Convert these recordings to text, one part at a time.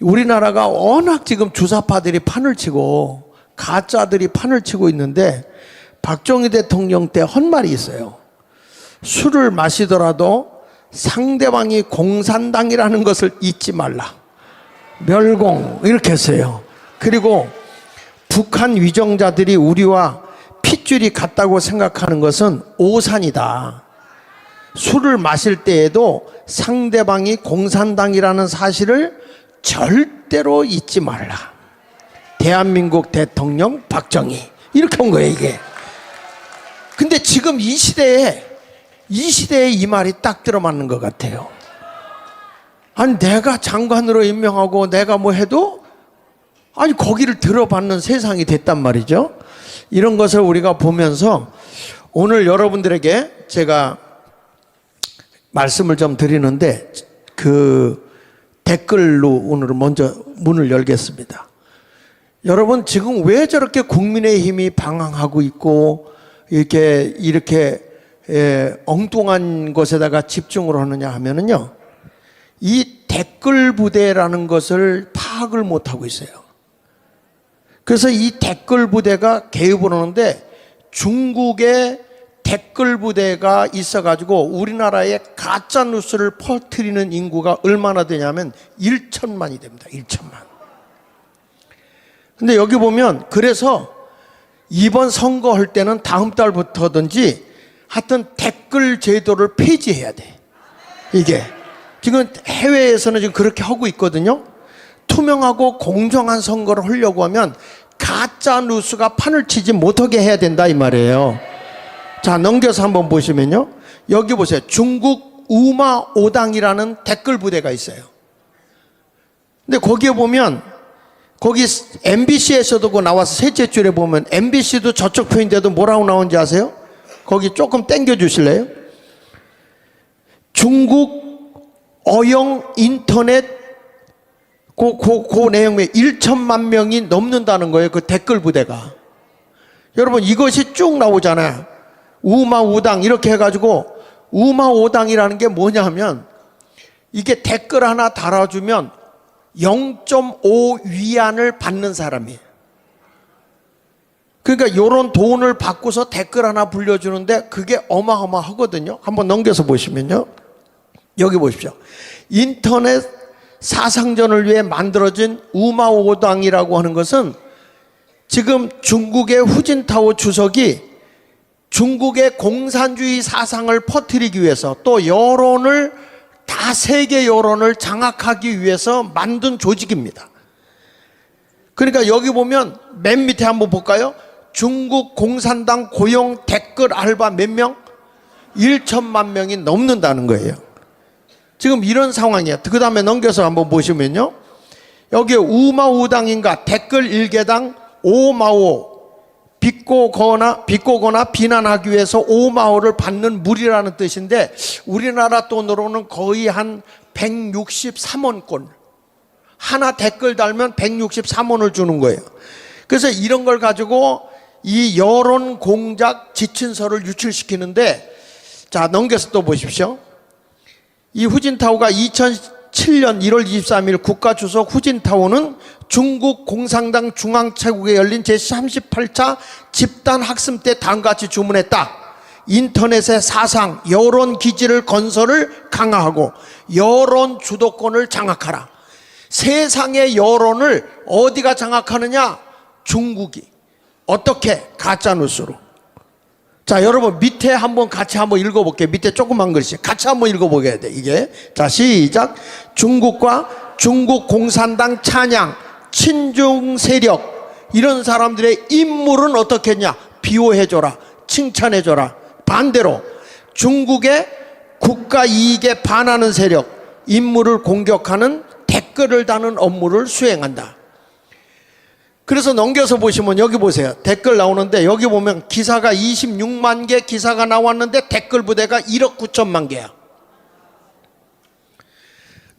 우리나라가 워낙 지금 주사파들이 판을 치고 가짜들이 판을 치고 있는데 박정희 대통령 때 한 말이 있어요. 술을 마시더라도 상대방이 공산당이라는 것을 잊지 말라. 멸공 이렇게 했어요. 그리고 북한 위정자들이 우리와 핏줄이 같다고 생각하는 것은 오산이다. 술을 마실 때에도 상대방이 공산당이라는 사실을 절대로 잊지 말라. 대한민국 대통령 박정희 이렇게 온 거예요 이게. 근데 지금 이 시대에 이 말이 딱 들어맞는 것 같아요. 아니 내가 장관으로 임명하고 내가 뭐 해도 아니 거기를 들어받는 세상이 됐단 말이죠. 이런 것을 우리가 보면서 오늘 여러분들에게 제가 말씀을 좀 드리는데 그 댓글로 오늘 먼저 문을 열겠습니다. 여러분 지금 왜 저렇게 국민의힘이 방황하고 있고 이렇게 엉뚱한 것에다가 집중을 하느냐 하면은요, 이 댓글 부대라는 것을 파악을 못하고 있어요. 그래서 이 댓글 부대가 개입을 하는데 중국의 댓글 부대가 있어가지고 우리나라에 가짜 뉴스를 퍼뜨리는 인구가 얼마나 되냐면 1천만이 됩니다. 1천만. 근데 여기 보면 그래서 이번 선거할 때는 다음 달부터든지 하여튼 댓글 제도를 폐지해야 돼. 이게 지금 해외에서는 지금 그렇게 하고 있거든요. 투명하고 공정한 선거를 하려고 하면 가짜 뉴스가 판을 치지 못하게 해야 된다 이 말이에요. 자, 넘겨서 한번 보시면요, 여기 보세요. 중국 우마오당이라는 댓글 부대가 있어요. 근데 거기에 보면 거기 MBC에서도 그 나와서 셋째 줄에 보면 MBC도 저쪽 표인데도 뭐라고 나오는지 아세요? 거기 조금 당겨 주실래요? 중국 어용 인터넷 그 내용에 1천만 명이 넘는다는 거예요. 그 댓글 부대가. 여러분 이것이 쭉 나오잖아요. 우마우당 이렇게 해가지고 우마오당이라는 게 뭐냐 하면 이게 댓글 하나 달아주면 0.5 위안을 받는 사람이에요. 그러니까 이런 돈을 받고서 댓글 하나 불려주는데 그게 어마어마하거든요. 한번 넘겨서 보시면요, 여기 보십시오. 인터넷 사상전을 위해 만들어진 우마오당이라고 하는 것은 지금 중국의 후진타오 주석이 중국의 공산주의 사상을 퍼뜨리기 위해서 또 여론을 다 세계 여론을 장악하기 위해서 만든 조직입니다. 그러니까 여기 보면 맨 밑에 한번 볼까요? 중국 공산당 고용 댓글 알바 몇 명? 1천만 명이 넘는다는 거예요. 지금 이런 상황이에요. 그 다음에 넘겨서 한번 보시면요, 여기 우마우당인가 댓글 1개당 5마오 비꼬거나 비난하기 위해서 5마오를 받는 물이라는 뜻인데 우리나라 돈으로는 거의 한 163원권. 하나 댓글 달면 163원을 주는 거예요. 그래서 이런 걸 가지고 이 여론 공작 지침서를 유출시키는데, 자, 넘겨서 또 보십시오. 이 후진타오가 2007년 1월 23일 국가주석 후진타오는 중국 공산당 중앙체국에 열린 제38차 집단학습 때 다음과 같이 주문했다. 인터넷의 사상, 여론 기지를 건설을 강화하고 여론 주도권을 장악하라. 세상의 여론을 어디가 장악하느냐? 중국이. 어떻게? 가짜뉴스로. 자, 여러분 밑에 한번 같이 한번 읽어볼게요. 밑에 조그만 글씨 같이 한번 읽어보게 돼 이게. 자, 시작. 중국과 중국 공산당 찬양 친중 세력 이런 사람들의 인물은 어떻겠냐? 비호해줘라, 칭찬해줘라. 반대로 중국의 국가 이익에 반하는 세력 인물을 공격하는 댓글을 다는 업무를 수행한다. 그래서 넘겨서 보시면 여기 보세요. 댓글 나오는데 여기 보면 기사가 26만 개 기사가 나왔는데 댓글 부대가 1억 9천만 개야.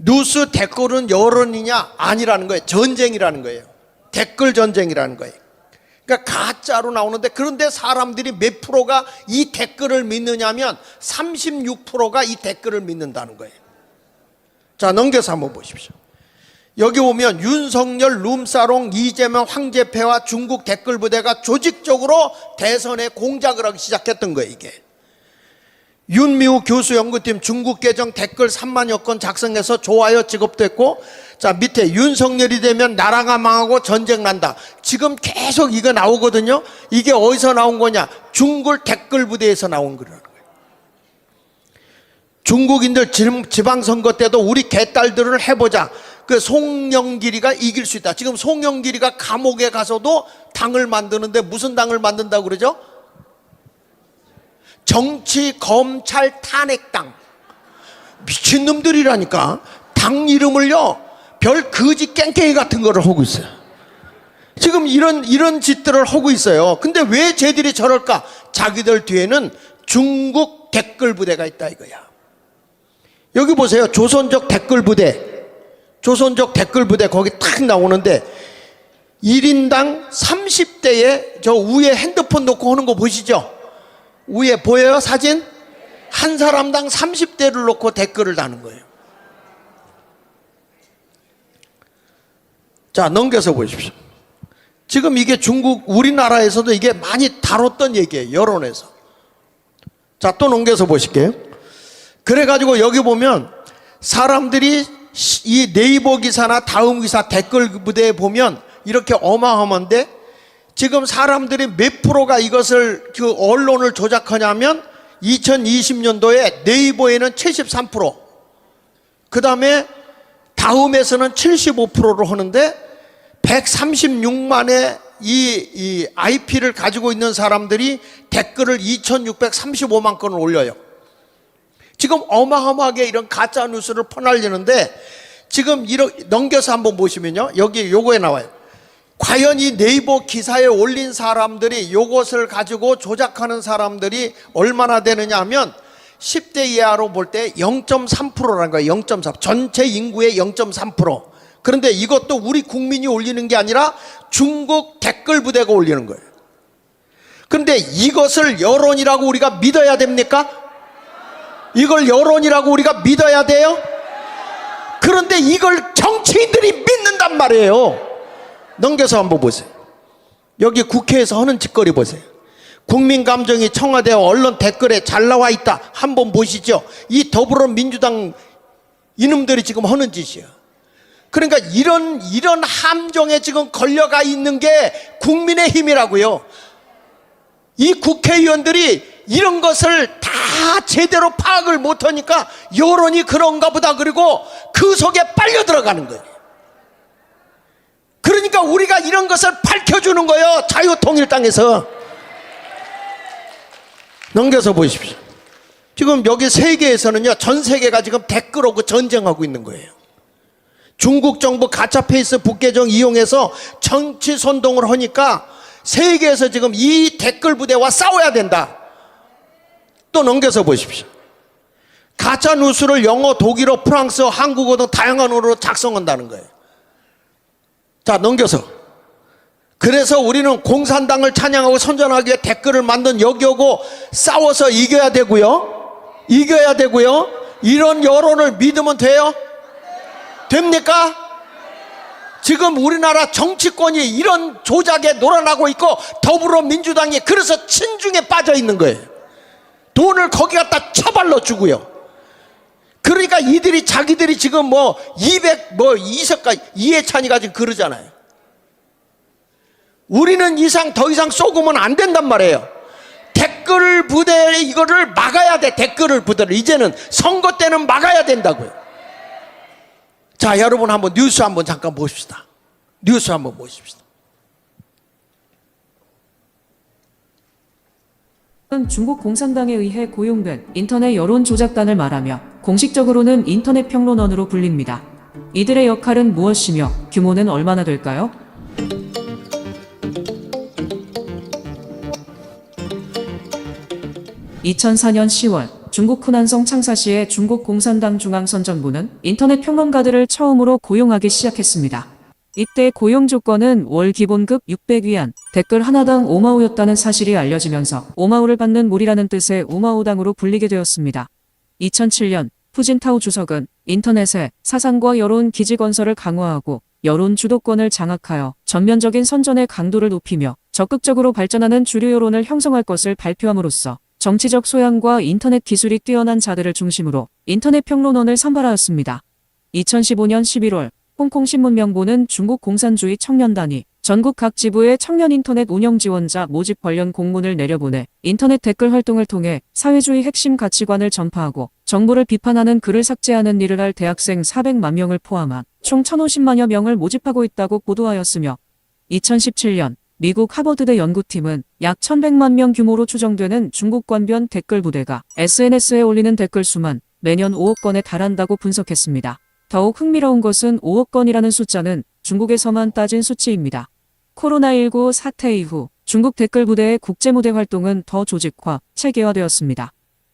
뉴스 댓글은 여론이냐? 아니라는 거예요. 전쟁이라는 거예요. 댓글 전쟁이라는 거예요. 그러니까 가짜로 나오는데, 그런데 사람들이 몇 프로가 이 댓글을 믿느냐면 36%가 이 댓글을 믿는다는 거예요. 자, 넘겨서 한번 보십시오. 여기 보면 윤석열, 룸사롱, 이재명, 황제폐와 중국 댓글 부대가 조직적으로 대선에 공작을 하기 시작했던 거예요, 이게. 윤미우 교수 연구팀 중국 계정 댓글 3만여 건 작성해서 좋아요 지급됐고, 자, 밑에 윤석열이 되면 나라가 망하고 전쟁 난다. 지금 계속 이거 나오거든요. 이게 어디서 나온 거냐? 중국 댓글 부대에서 나온 거라는 거예요. 중국인들 지방선거 때도 우리 개딸들을 해보자. 그 송영길이가 이길 수 있다. 지금 송영길이가 감옥에 가서도 당을 만드는데 무슨 당을 만든다고 그러죠? 정치, 검찰, 탄핵당. 미친놈들이라니까. 당 이름을요, 별 거지 깽깽이 같은 거를 하고 있어요. 지금 이런 짓들을 하고 있어요. 근데 왜 쟤들이 저럴까? 자기들 뒤에는 중국 댓글 부대가 있다 이거야. 여기 보세요. 조선족 댓글 부대. 조선족 댓글 부대 거기 탁 나오는데 1인당 30대에 저 위에 핸드폰 놓고 하는 거 보시죠? 위에 보여요? 사진? 한 사람당 30대를 놓고 댓글을 다는 거예요. 자, 넘겨서 보십시오. 지금 이게 중국, 우리나라에서도 이게 많이 다뤘던 얘기예요. 여론에서. 자, 또 넘겨서 보실게요. 그래가지고 여기 보면 사람들이 이 네이버 기사나 다음 기사 댓글 부대에 보면 이렇게 어마어마한데, 지금 사람들이 몇 프로가 이것을 그 언론을 조작하냐면 2020년도에 네이버에는 73%, 그 다음에 다음에서는 75%로 하는데 136만의 이 IP를 가지고 있는 사람들이 댓글을 2635만 건을 올려요. 지금 어마어마하게 이런 가짜 뉴스를 퍼날리는데, 지금 넘겨서 한번 보시면요, 여기 요거에 나와요. 과연 이 네이버 기사에 올린 사람들이, 요것을 가지고 조작하는 사람들이 얼마나 되느냐 하면 10대 이하로 볼 때 0.3%라는 거예요. 0.3. 전체 인구의 0.3%. 그런데 이것도 우리 국민이 올리는 게 아니라 중국 댓글 부대가 올리는 거예요. 그런데 이것을 여론이라고 우리가 믿어야 됩니까? 이걸 여론이라고 우리가 믿어야 돼요? 그런데 이걸 정치인들이 믿는단 말이에요. 넘겨서 한번 보세요. 여기 국회에서 하는 짓거리 보세요. 국민 감정이 청와대와 언론 댓글에 잘 나와 있다. 한번 보시죠. 이 더불어민주당 이놈들이 지금 하는 짓이야. 그러니까 이런 함정에 지금 걸려가 있는 게 국민의힘이라고요. 이 국회의원들이 이런 것을 다 제대로 파악을 못하니까 여론이 그런가 보다, 그리고 그 속에 빨려 들어가는 거예요. 그러니까 우리가 이런 것을 밝혀주는 거예요. 자유통일당에서. 넘겨서 보십시오. 지금 여기 세계에서는요, 전 세계가 지금 댓글하고 전쟁하고 있는 거예요. 중국 정부 가짜 페이스북 계정 이용해서 정치 선동을 하니까 세계에서 지금 이 댓글 부대와 싸워야 된다. 또 넘겨서 보십시오. 가짜 뉴스를 영어, 독일어, 프랑스어, 한국어 등 다양한 언어로 작성한다는 거예요. 자, 넘겨서. 그래서 우리는 공산당을 찬양하고 선전하기 위해 댓글을 만든 여기오고 싸워서 이겨야 되고요. 이겨야 되고요. 이런 여론을 믿으면 돼요? 됩니까? 지금 우리나라 정치권이 이런 조작에 놀아나고 있고 더불어민주당이 그래서 친중에 빠져 있는 거예요. 돈을 거기 갖다 처발로 주고요. 그러니까 자기들이 지금 이해찬이가 지금 그러잖아요. 우리는 더 이상 쏘으면 안 된단 말이에요. 댓글 부대 이거를 막아야 돼. 댓글 부대를 이제는 선거 때는 막아야 된다고요. 자, 여러분 한번 뉴스 한번 잠깐 보십시다. 뉴스 한번 보십시다. 중국 공산당에 의해 고용된 인터넷 여론 조작단을 말하며 공식적으로는 인터넷 평론원으로 불립니다. 이들의 역할은 무엇이며 규모는 얼마나 될까요? 2004년 10월 중국 후난성 창사시의 중국 공산당 중앙선전부는 인터넷 평론가들을 처음으로 고용하기 시작했습니다. 이때 고용 조건은 월 기본급 600위안, 댓글 하나당 5마오였다는 사실이 알려지면서 5마오를 받는 무리라는 뜻의 우마오당으로 불리게 되었습니다. 2007년 푸진타오 주석은 인터넷에 사상과 여론 기지 건설을 강화하고 여론 주도권을 장악하여 전면적인 선전의 강도를 높이며 적극적으로 발전하는 주류 여론을 형성할 것을 발표함으로써 정치적 소양과 인터넷 기술이 뛰어난 자들을 중심으로 인터넷 평론원을 선발하였습니다. 2015년 11월 홍콩 신문명보는 중국 공산주의 청년단이 전국 각 지부에 청년 인터넷 운영 지원자 모집 관련 공문을 내려보내 인터넷 댓글 활동을 통해 사회주의 핵심 가치관을 전파하고 정부를 비판하는 글을 삭제하는 일을 할 대학생 400만 명을 포함한 총 1,050만여 명을 모집하고 있다고 보도하였으며 2017년 미국 하버드대 연구팀은 약 1,100만 명 규모로 추정되는 중국 관변 댓글 부대가 SNS에 올리는 댓글 수만 매년 5억 건에 달한다고 분석했습니다. 더욱 흥미로운 것은 5억 건이라는 숫자는 중국에서만 따진 수치입니다. 코로나19 사태 이후 중국 댓글 부대의 국제무대 활동은 더 조직화, 체계화되었습니다.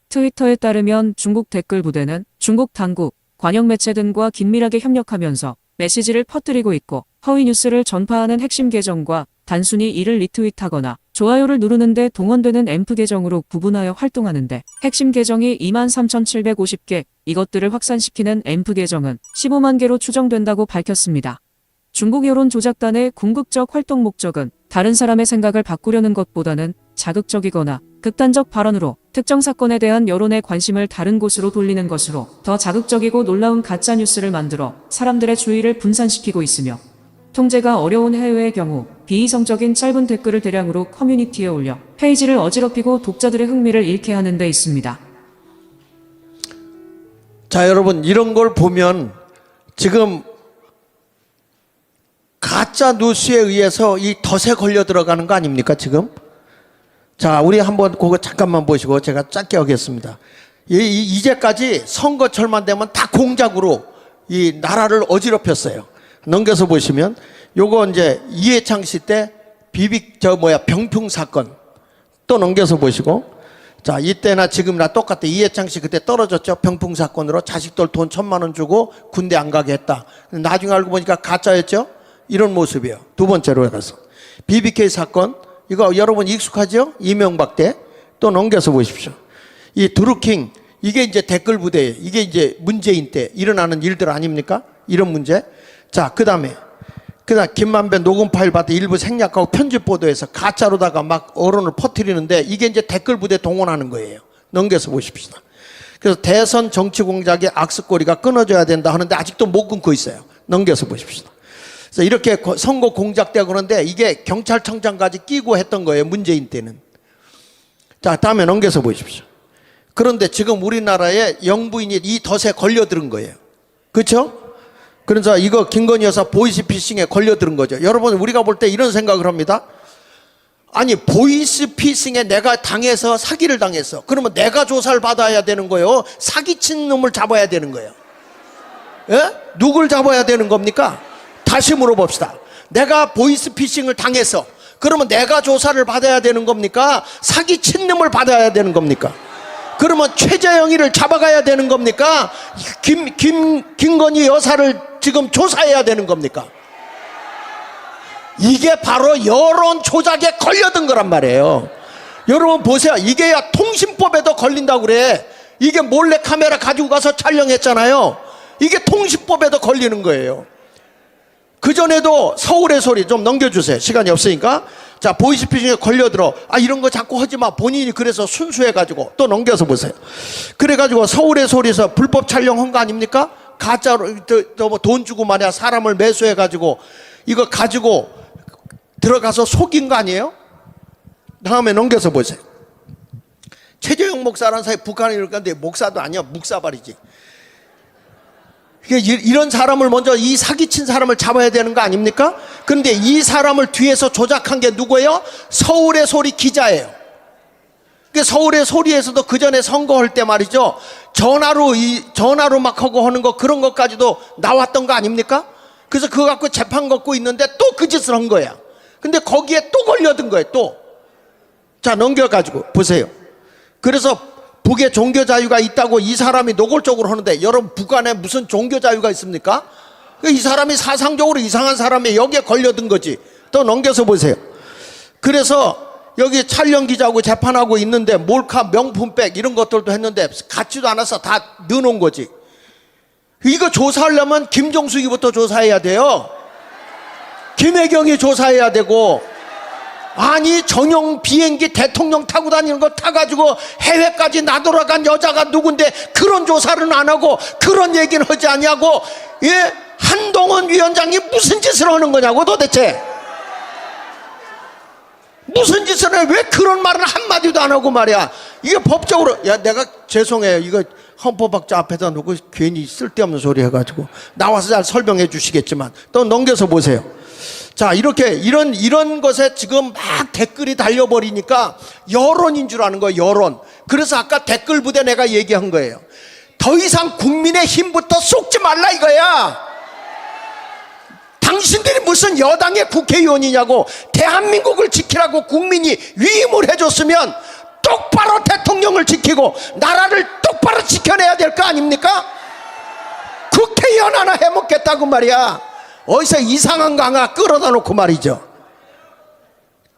트위터에 따르면 중국 댓글 부대는 중국 당국, 관영 매체 등과 긴밀하게 협력하면서 메시지를 퍼뜨리고 있고 허위 뉴스를 전파하는 핵심 계정과 단순히 이를 리트윗하거나 좋아요를 누르는데 동원되는 앰프 계정으로 구분하여 활동하는데 핵심 계정이 23,750개, 이것들을 확산시키는 앰프 계정은 15만 개로 추정된다고 밝혔습니다. 중국 여론 조작단의 궁극적 활동 목적은 다른 사람의 생각을 바꾸려는 것보다는 자극적이거나 극단적 발언으로 특정 사건에 대한 여론의 관심을 다른 곳으로 돌리는 것으로 더 자극적이고 놀라운 가짜뉴스를 만들어 사람들의 주의를 분산시키고 있으며 통제가 어려운 해외의 경우 비이성적인 짧은 댓글을 대량으로 커뮤니티에 올려 페이지를 어지럽히고 독자들의 흥미를 잃게 하는 데 있습니다. 자, 여러분, 이런 걸 보면 지금 가짜 뉴스에 의해서 이 덫에 걸려 들어가는 거 아닙니까, 지금? 자, 우리 한번 그거 잠깐만 보시고 제가 짧게 하겠습니다. 이제까지 선거철만 되면 다 공작으로 이 나라를 어지럽혔어요. 넘겨서 보시면 요거 이제 이해창 씨 때 병풍 사건 또 넘겨서 보시고, 자, 이때나 지금이나 똑같아. 이해창 씨 그때 떨어졌죠. 병풍 사건으로 자식들 돈 1,000만 원 주고 군대 안 가게 했다. 나중에 알고 보니까 가짜였죠. 이런 모습이에요. 두 번째로 해가서 BBK 사건, 이거 여러분 익숙하죠? 이명박 때. 또 넘겨서 보십시오. 이 드루킹, 이게 이제 댓글 부대예요. 이게 이제 문재인 때 일어나는 일들 아닙니까? 이런 문제. 자, 그 다음에 김만배 녹음 파일 받아 일부 생략하고 편집 보도해서 가짜로다가 막 언론을 퍼뜨리는데 이게 이제 댓글 부대 동원하는 거예요. 넘겨서 보십시다. 그래서 대선 정치 공작의 악습고리가 끊어져야 된다 하는데 아직도 못 끊고 있어요. 넘겨서 보십시다. 그래서 이렇게 선거 공작되고 그러는데 이게 경찰청장까지 끼고 했던 거예요. 문재인 때는. 자, 다음에 넘겨서 보십시오. 그런데 지금 우리나라에 영부인이 이 덫에 걸려들은 거예요. 그렇죠? 그래서 이거 김건희 여사 보이스피싱에 걸려들은 거죠. 여러분, 우리가 볼 때 이런 생각을 합니다. 아니, 보이스피싱에 내가 당해서 사기를 당했어. 그러면 내가 조사를 받아야 되는 거예요. 사기친 놈을 잡아야 되는 거예요. 예? 누굴 잡아야 되는 겁니까? 다시 물어봅시다. 내가 보이스피싱을 당했어. 그러면 내가 조사를 받아야 되는 겁니까? 사기친 놈을 받아야 되는 겁니까? 그러면 최재형이를 잡아가야 되는 겁니까? 김건희 여사를 지금 조사해야 되는 겁니까? 이게 바로 여론 조작에 걸려든 거란 말이에요. 여러분 보세요. 이게 통신법에도 걸린다고 그래. 이게 몰래 카메라 가지고 가서 촬영했잖아요. 이게 통신법에도 걸리는 거예요. 그전에도 서울의 소리 좀 넘겨주세요. 시간이 없으니까. 자, 보이스피싱에 걸려들어. 아, 이런 거 자꾸 하지 마. 본인이 그래서 순수해가지고 또 넘겨서 보세요. 그래가지고 서울의 소리에서 불법 촬영한 거 아닙니까? 가짜로 뭐 돈 주고 말이야 사람을 매수해가지고 이거 가지고 들어가서 속인 거 아니에요? 다음에 넘겨서 보세요. 최재형 목사라는 사람이 북한에 이럴건데 목사도 아니야. 묵사발이지. 이런 사람을 먼저 이 사기친 사람을 잡아야 되는 거 아닙니까? 그런데 이 사람을 뒤에서 조작한 게 누구예요? 서울의 소리 기자예요. 서울의 소리에서도 그 전에 선거할 때 말이죠. 전화로 막 하고 하는 거 그런 것까지도 나왔던 거 아닙니까? 그래서 그거 갖고 재판 걷고 있는데 또 그 짓을 한 거야. 근데 거기에 또 걸려든 거예요. 또. 자, 넘겨가지고 보세요. 그래서 북에 종교 자유가 있다고 이 사람이 노골적으로 하는데 여러분 북한에 무슨 종교 자유가 있습니까? 이 사람이 사상적으로 이상한 사람이 여기에 걸려든 거지. 또 넘겨서 보세요. 그래서 여기 촬영 기자하고 재판하고 있는데 몰카 명품백 이런 것들도 했는데 같지도 않아서 다 넣어놓은 거지. 이거 조사하려면 김종숙이부터 조사해야 돼요. 김혜경이 조사해야 되고, 아니 전용 비행기 대통령 타고 다니는 거 타가지고 해외까지 나돌아간 여자가 누군데 그런 조사를 안 하고 그런 얘기는 하지 않냐고. 예? 한동훈 위원장이 무슨 짓을 하는 거냐고 도대체. 무슨 짓을 해? 왜 그런 말을 한마디도 안 하고 말이야. 이게 법적으로, 야 내가 죄송해요, 이거 헌법학자 앞에다 놓고 괜히 쓸데없는 소리 해가지고 나와서 잘 설명해 주시겠지만 또 넘겨서 보세요. 자, 이렇게 이런 것에 지금 막 댓글이 달려버리니까 여론인 줄 아는 거예요, 여론. 그래서 아까 댓글 부대 내가 얘기한 거예요. 더 이상 국민의 힘부터 쏟지 말라 이거야. 당신들이 무슨 여당의 국회의원이냐고. 대한민국을 지키라고 국민이 위임을 해줬으면 똑바로 대통령을 지키고 나라를 똑바로 지켜내야 될 거 아닙니까? 국회의원 하나 해먹겠다고 말이야. 어디서 이상한 거 하나 끌어다 놓고 말이죠.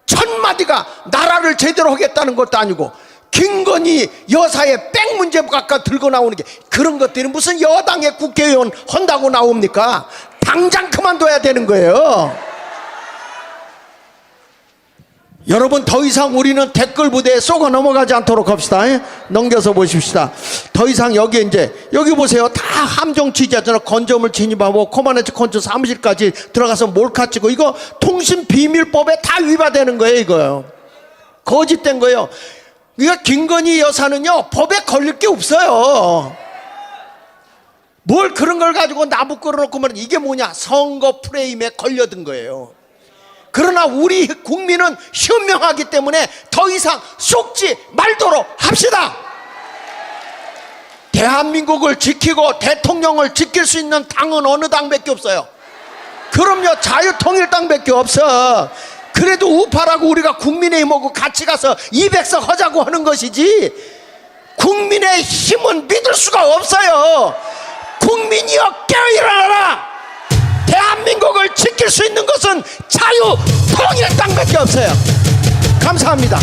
천마디가 나라를 제대로 하겠다는 것도 아니고 김건희 여사의 백 문제가 들고 나오는 게 그런 것들이 무슨 여당의 국회의원 한다고 나옵니까? 당장 그만둬야 되는 거예요. 여러분, 더 이상 우리는 댓글 부대에 쏘가 넘어가지 않도록 합시다. 넘겨서 보십시다. 더 이상 여기 여기 보세요. 다 함정 취재하잖아. 건조물 진입하고 코마네츠 컨트 사무실까지 들어가서 몰카 찍고, 이거 통신비밀법에 다 위반되는 거예요. 이거요. 거짓된 거예요. 이거 김건희 여사는요 법에 걸릴 게 없어요. 뭘 그런 걸 가지고 나부 끌어놓고 말은 이게 뭐냐, 선거 프레임에 걸려든 거예요. 그러나 우리 국민은 현명하기 때문에 더 이상 쏟지 말도록 합시다. 대한민국을 지키고 대통령을 지킬 수 있는 당은 어느 당밖에 없어요. 그럼요, 자유통일당밖에 없어. 그래도 우파라고 우리가 국민의힘하고 같이 가서 200석 하자고 하는 것이지, 국민의 힘은 믿을 수가 없어요. 국민이여 깨어 일어나라. 대한민국을 지킬 수 있는 것은 자유통일당밖에 없어요. 감사합니다.